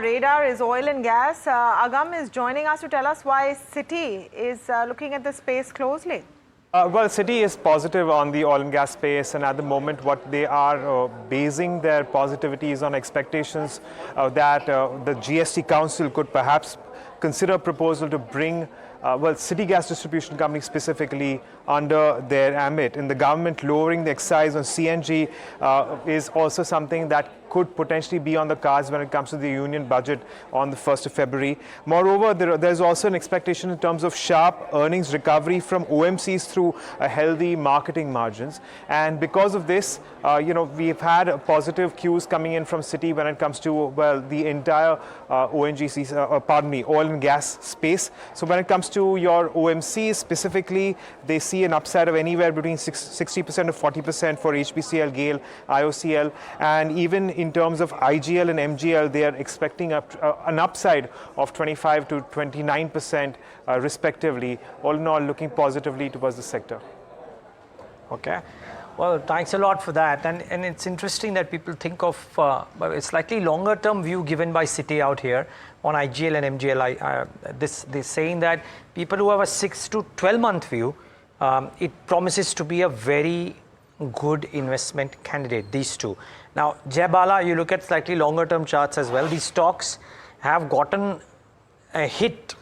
Radar is oil and gas. Agam is joining us to tell us why Citi is looking at the space closely. Well, Citi is positive on the oil and gas space, and at the moment what they are basing their positivity is on expectations that the GST Council could perhaps consider a proposal to bring City Gas Distribution Company specifically under their ambit. And the government lowering the excise on CNG is also something that could potentially be on the cards when it comes to the union budget on the 1st of February. Moreover, there's also an expectation in terms of sharp earnings recovery from OMCs through a healthy marketing margins. And because of this, we've had positive cues coming in from Citi when it comes to, well, the entire oil and gas space. So when it comes to your OMCs specifically, they see an upside of anywhere between 60% to 40% for HPCL, GAIL, IOCL, and even in terms of IGL and MGL, they are expecting an upside of 25 to 29% respectively. All in all, looking positively towards the sector. Okay. Well, thanks a lot for that. And it's interesting that people think of a slightly longer term view given by Citi out here on IGL and MGL. They're saying that people who have a 6 to 12-month view, it promises to be a very good investment candidate, these two. Now, Jai Bala, you look at slightly longer term charts as well. These stocks have gotten a hit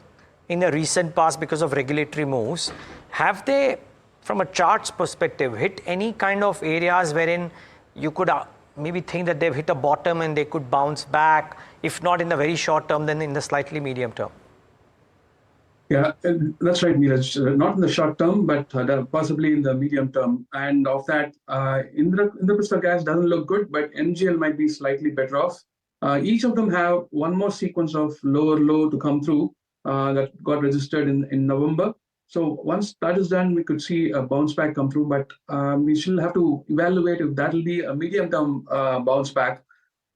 in the recent past because of regulatory moves. Have they, from a charts perspective, hit any kind of areas wherein you could maybe think that they've hit a bottom and they could bounce back, if not in the very short term, then in the slightly medium term? Yeah, that's right, Neeraj. Not in the short term, but possibly in the medium term. And of that, Indraprastha Gas doesn't look good, but MGL might be slightly better off. Each of them have one more sequence of lower low to come through that got registered in November. So once that is done, we could see a bounce back come through, but we still have to evaluate if that will be a medium-term bounce back.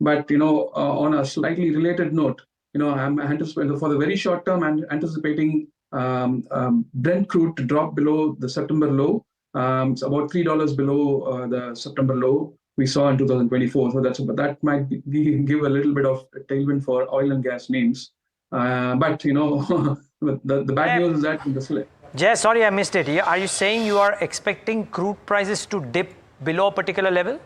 But, on a slightly related note, I'm anticipating for the very short term, I'm anticipating Brent crude to drop below the September low. It's about $3 below the September low we saw in 2024. So that might give a little bit of a tailwind for oil and gas names. But, the bad news is that Jay, sorry, I missed it. Are you saying you are expecting crude prices to dip below a particular level?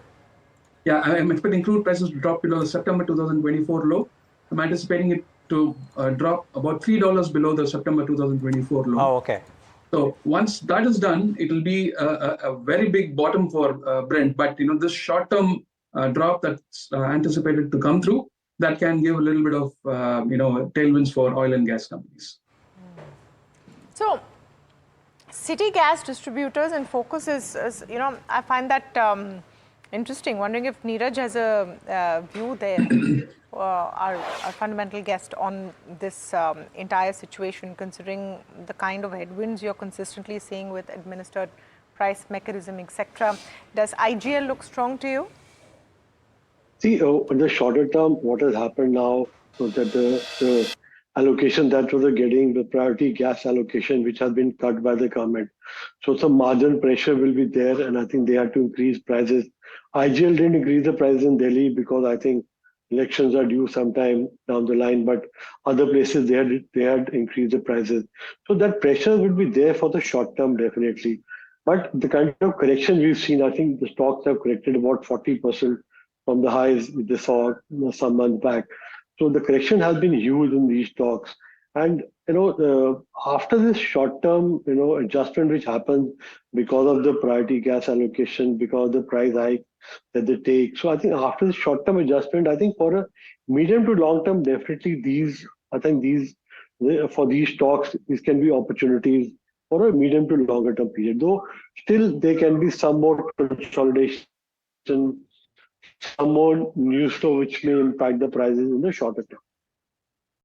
Yeah, I'm expecting crude prices to drop below the September 2024 low. I'm anticipating it to drop about $3 below the September 2024 low. Oh, okay. So once that is done, it will be a very big bottom for Brent. But, this short-term drop that's anticipated to come through, that can give a little bit of, tailwinds for oil and gas companies. So, City Gas Distributors and focus is I find that interesting. Wondering if Neeraj has a view there, our fundamental guest, on this entire situation, considering the kind of headwinds you're consistently seeing with administered price mechanism, etc. Does IGL look strong to you? See, in the shorter term, what has happened now is that the allocation that was getting, the priority gas allocation, which has been cut by the government. So some margin pressure will be there, and I think they had to increase prices. IGL didn't increase the prices in Delhi because I think elections are due sometime down the line, but other places they had increased the prices. So that pressure will be there for the short term, definitely. But the kind of correction we've seen, I think the stocks have corrected about 40% from the highs they saw some months back. So the correction has been huge in these stocks. And, after this short-term, adjustment which happens because of the priority gas allocation, because of the price hike that they take. So I think after the short-term adjustment, I think for a medium to long-term, definitely for these stocks, these can be opportunities for a medium to longer-term period. Though still there can be some more consolidation, some more news flow which may impact the prices in the shorter term.